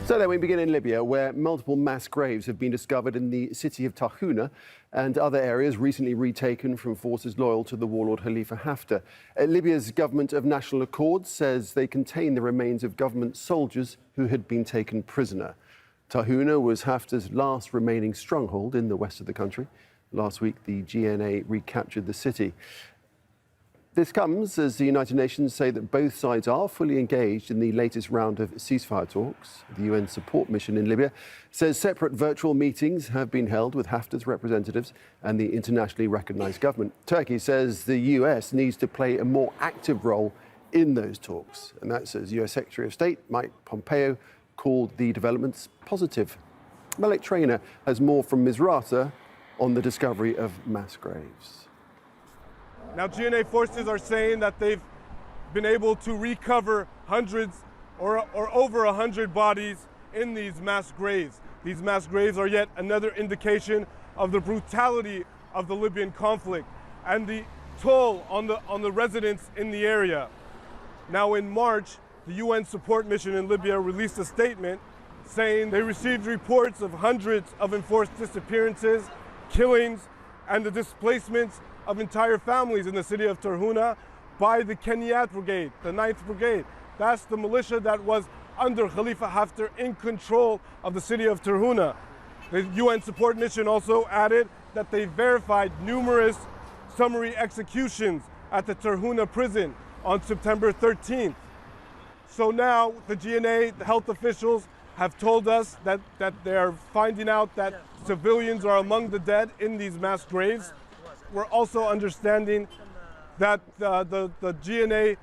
So then we begin in Libya, where multiple mass graves have been discovered in the city of Tarhuna and other areas recently retaken from forces loyal to the warlord Khalifa Haftar. Libya's government of national accord says they contain the remains of government soldiers who had been taken prisoner. Tarhuna was Haftar's last remaining stronghold in the west of the country. Last week, the GNA recaptured the city. This comes as the United Nations say that both sides are fully engaged in the latest round of ceasefire talks. The UN support mission in Libya says separate virtual meetings have been held with Haftar's representatives and the internationally recognized government. Turkey says the US needs to play a more active role in those talks. And that's as US Secretary of State Mike Pompeo called the developments positive. Malik Trainer has more from Misrata on the discovery of mass graves. Now, GNA forces are saying that they've been able to recover hundreds or over 100 bodies in these mass graves. These mass graves are yet another indication of the brutality of the Libyan conflict and the toll on the residents in the area. Now, in March, the UN support mission in Libya released a statement saying they received reports of hundreds of enforced disappearances, killings, and the displacements of entire families in the city of Tarhuna by the Kenyat Brigade, the 9th Brigade. That's the militia that was under Khalifa Haftar in control of the city of Tarhuna. The UN support mission also added that they verified numerous summary executions at the Tarhuna prison on September 13th. So now the GNA, the health officials, have told us that they're finding out that civilians are among the dead in these mass graves. We're also understanding that the GNA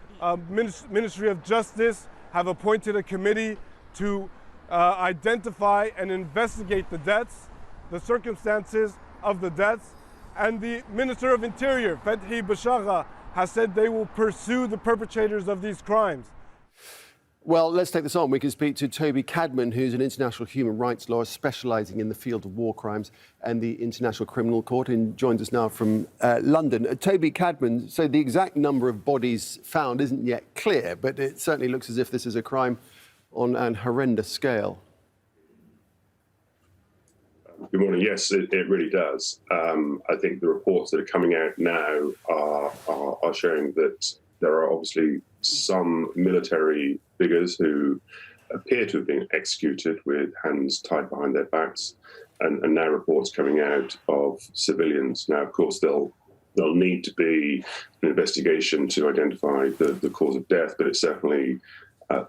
Ministry of Justice have appointed a committee to identify and investigate the deaths, the circumstances of the deaths, and the Minister of Interior, Fethi Bashagha, has said they will pursue the perpetrators of these crimes. Well, let's take this on. We can speak to Toby Cadman, who's an international human rights lawyer specialising in the field of war crimes and the International Criminal Court, and joins us now from London. Toby Cadman, so the exact number of bodies found isn't yet clear, but it certainly looks as if this is a crime on an horrendous scale. Good morning. Yes, it really does. I think the reports that are coming out now are showing that there are obviously some military figures who appear to have been executed with hands tied behind their backs, and now reports coming out of civilians. Now, of course, there'll need to be an investigation to identify the cause of death, but it certainly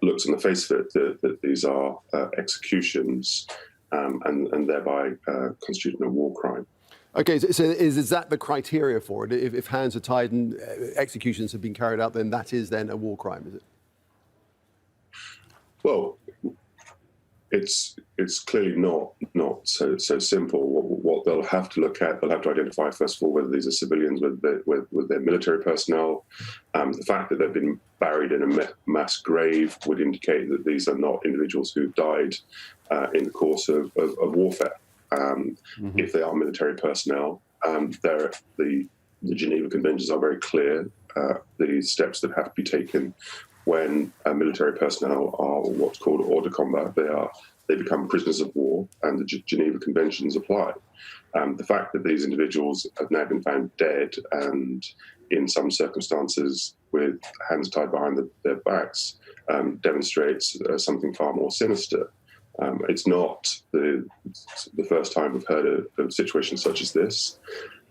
looks on the face of it that these are executions and thereby constituting a war crime. OK, so is that the criteria for it? If hands are tied and executions have been carried out, then that is then a war crime, is it? Well, it's clearly not so simple. What they'll have to look at, they'll have to identify, first of all, whether these are civilians with their military personnel. The fact that they've been buried in a mass grave would indicate that these are not individuals who died in the course of warfare. If they are military personnel, the Geneva Conventions are very clear. The steps that have to be taken when military personnel are what's called hors de combat, they become prisoners of war, and the Geneva Conventions apply. The fact that these individuals have now been found dead and in some circumstances with hands tied behind their backs demonstrates something far more sinister. It's not the first time we've heard of situations such as this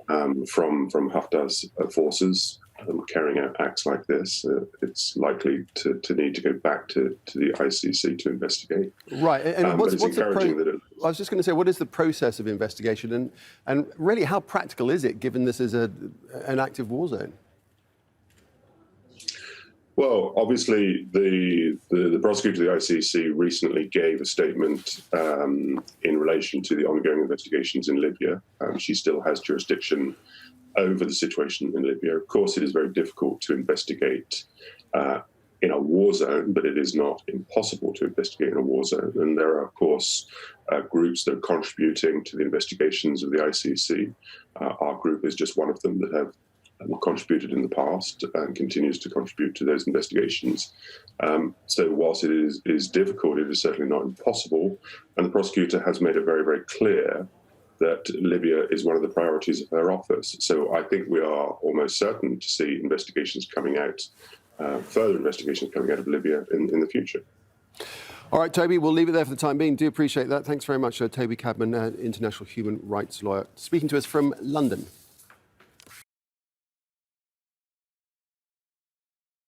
from Haftar's forces carrying out acts like this. It's likely to need to go back to the ICC to investigate. Right, and what's the I was just going to say, what is the process of investigation, and really how practical is it, given this is an active war zone? Well, obviously, the prosecutor of the ICC recently gave a statement in relation to the ongoing investigations in Libya. She still has jurisdiction over the situation in Libya. Of course, it is very difficult to investigate in a war zone, but it is not impossible to investigate in a war zone. And there are, of course, groups that are contributing to the investigations of the ICC. Our group is just one of them that have contributed in the past and continues to contribute to those investigations. So whilst it is difficult, it is certainly not impossible. And the prosecutor has made it very, very clear that Libya is one of the priorities of her office. So I think we are almost certain to see investigations coming out, further investigations coming out of Libya in the future. All right, Toby, we'll leave it there for the time being. Do appreciate that. Thanks very much, Toby Cadman, international human rights lawyer, speaking to us from London.